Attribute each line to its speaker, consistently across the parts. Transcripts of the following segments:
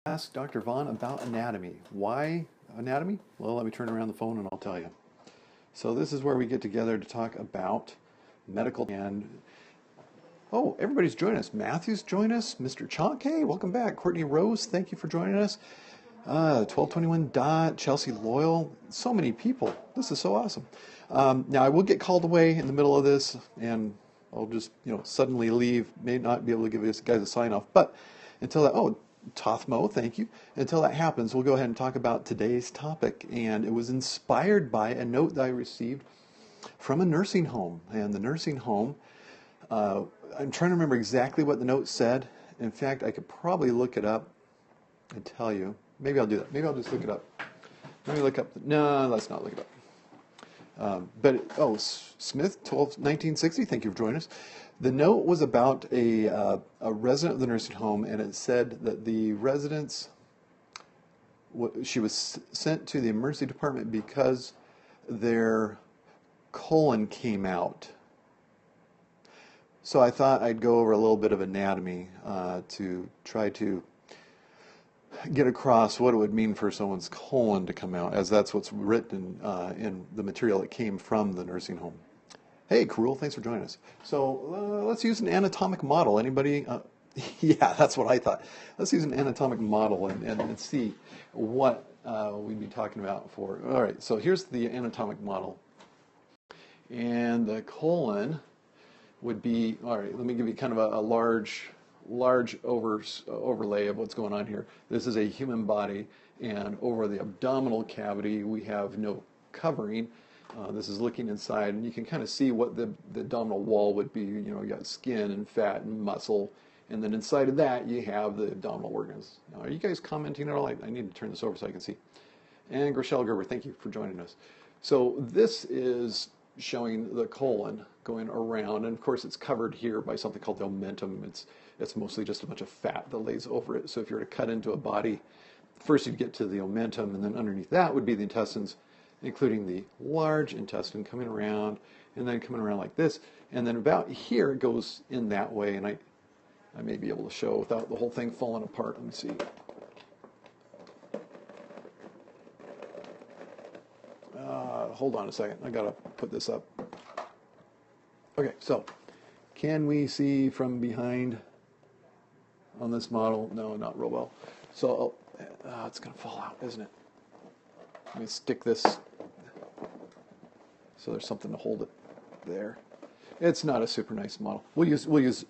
Speaker 1: Ask Dr. Vaughan about anatomy. Why anatomy? Well, let me turn around the phone and I'll tell you. So this is where we get together to talk about medical and oh, everybody's joining us. Matthew's joined us. Mr. Chonk, hey, welcome back. Courtney Rose, thank you for joining us. 1221 Dot, Chelsea Loyal, so many people. This is so awesome. Now I will get called away in the middle of this, and I'll just suddenly leave. May not be able to give you guys a sign off, but until that, oh, Tothmo, thank you. Until that happens, we'll go ahead and talk about today's topic, and it was inspired by a note that I received from a nursing home, and the nursing home. I'm trying to remember exactly what the note said. In fact, I could probably look it up and tell you. Maybe I'll do that. Maybe I'll just look it up. Let me look up. No, let's not look it up. Smith, 1960, thank you for joining us. The note was about a resident of the nursing home, and it said that the residents, she was sent to the emergency department because their colon came out. So I thought I'd go over a little bit of anatomy to try to get across what it would mean for someone's colon to come out, as that's what's written in the material that came from the nursing home. Hey, Cruel, thanks for joining us. So let's use an anatomic model. Anybody? Yeah, that's what I thought. Let's use an anatomic model and see what we'd be talking about for. All right, so here's the anatomic model. And the colon would be, all right, let me give you kind of a large overlay of what's going on here. This is a human body, and over the abdominal cavity we have no covering. This is looking inside, and you can kind of see what the abdominal wall would be. You got skin and fat and muscle, and then inside of that you have the abdominal organs. Now, are you guys commenting at all? I need to turn this over so I can see. And Grishelle Gerber, thank you for joining us. So this is showing the colon going around, and of course it's covered here by something called the omentum. It's mostly just a bunch of fat that lays over it. So if you were to cut into a body, first you'd get to the omentum, and then underneath that would be the intestines, including the large intestine coming around and then coming around like this, and then about here it goes in that way. And I may be able to show without the whole thing falling apart. Let me see. Hold on a second. I gotta put this up. Okay, so can we see from behind on this model? No, not real well. So it's gonna fall out, isn't it? Let me stick this so there's something to hold it there. It's not a super nice model. We'll use.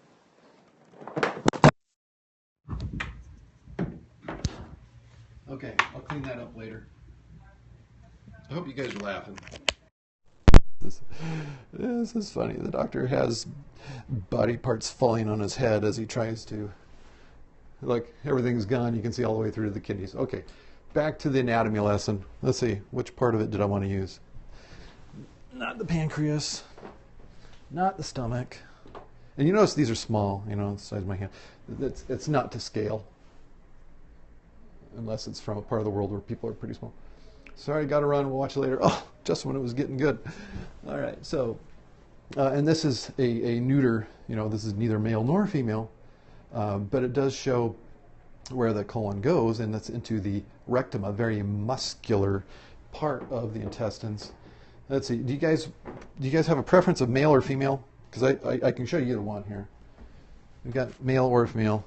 Speaker 1: Okay, I'll clean that up later. I hope you guys are laughing. This is funny. The doctor has body parts falling on his head as he tries to, like, everything's gone. You can see all the way through to the kidneys. Okay, back to the anatomy lesson. Let's see, which part of it did I want to use? Not the pancreas, not the stomach. And you notice these are small, the size of my hand. It's not to scale, unless it's from a part of the world where people are pretty small. Sorry, got to run. We'll watch it later. Oh, just when it was getting good. All right, so, and this is a neuter, this is neither male nor female, but it does show where the colon goes, and that's into the rectum, a very muscular part of the intestines. Let's see, do you guys have a preference of male or female? Because I can show you either one here. We've got male or female.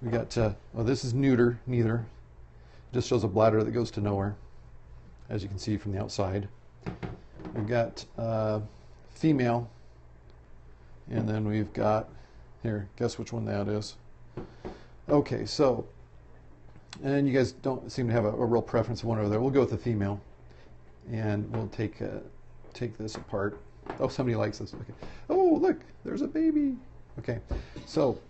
Speaker 1: We got, this is neuter, neither. It just shows a bladder that goes to nowhere, as you can see from the outside. We've got female, and then we've got, here, guess which one that is. Okay, so, and you guys don't seem to have a real preference of one over there. We'll go with the female, and we'll take this apart. Oh, somebody likes this. Okay. Oh, look, there's a baby. Okay, so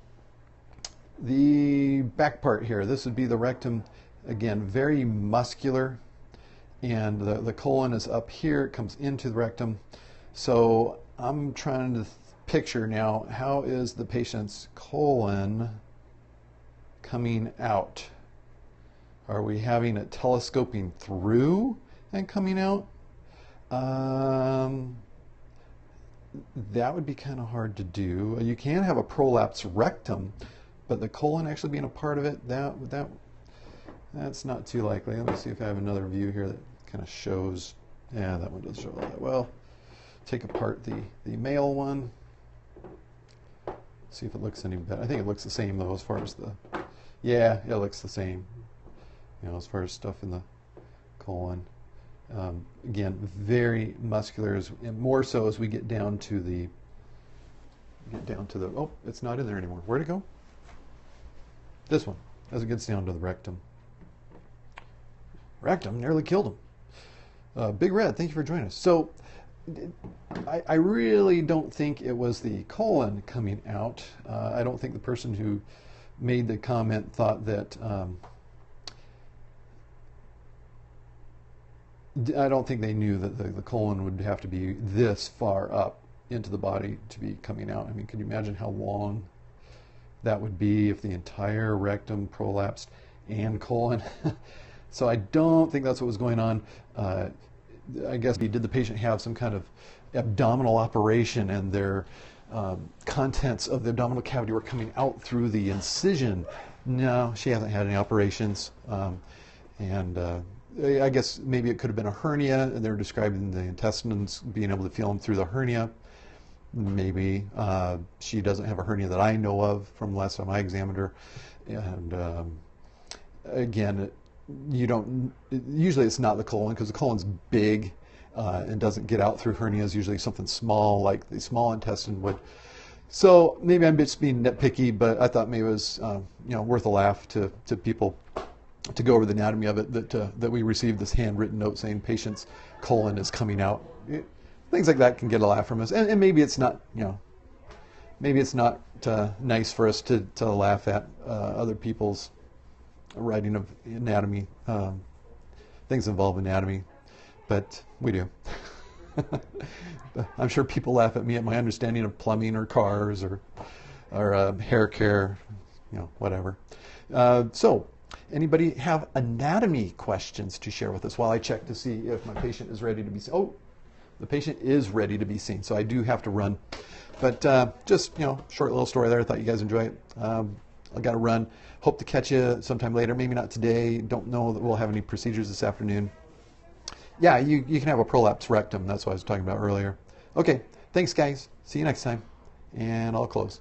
Speaker 1: the back part here, this would be the rectum. Again, very muscular. And the colon is up here, it comes into the rectum. So I'm trying to picture now, how is the patient's colon coming out? Are we having it telescoping through and coming out? That would be kind of hard to do. You can have a prolapse rectum, but the colon actually being a part of it, that That's not too likely. Let me see if I have another view here that kind of shows. Yeah, that one does show all that well. Take apart the male one. See if it looks any better. I think it looks the same though as far as the, yeah, it looks the same. You know, as far as stuff in the colon. Again, very muscular, and more so as we get down to the, oh, it's not in there anymore. Where'd it go? This one, as it gets down to the rectum. Rectum nearly killed him. Big Red, thank you for joining us. So, I really don't think it was the colon coming out. I don't think the person who made the comment thought that, I don't think they knew that the colon would have to be this far up into the body to be coming out. I mean, can you imagine how long that would be if the entire rectum prolapsed and colon? So I don't think that's what was going on. I guess, did the patient have some kind of abdominal operation and their contents of the abdominal cavity were coming out through the incision? No, she hasn't had any operations. I guess maybe it could have been a hernia, and they're describing the intestines being able to feel them through the hernia. Maybe she doesn't have a hernia that I know of from the last time I examined her. And again, usually it's not the colon, because the colon's big and doesn't get out through hernias. Usually something small like the small intestine would. So maybe I'm just being nitpicky, but I thought maybe it was worth a laugh to people to go over the anatomy of it, that we received this handwritten note saying patient's colon is coming out. Things like that can get a laugh from us, and maybe it's not, maybe it's not nice for us to laugh at other people's writing of anatomy, things involve anatomy, but we do. I'm sure people laugh at me at my understanding of plumbing or cars or hair care, whatever. So, anybody have anatomy questions to share with us while I check to see if my patient is ready to be seen? Oh, the patient is ready to be seen, so I do have to run. But just, short little story there. I thought you guys enjoy it. I got to run. Hope to catch you sometime later. Maybe not today. Don't know that we'll have any procedures this afternoon. Yeah, you can have a prolapse rectum. That's what I was talking about earlier. Okay, thanks, guys. See you next time. And I'll close.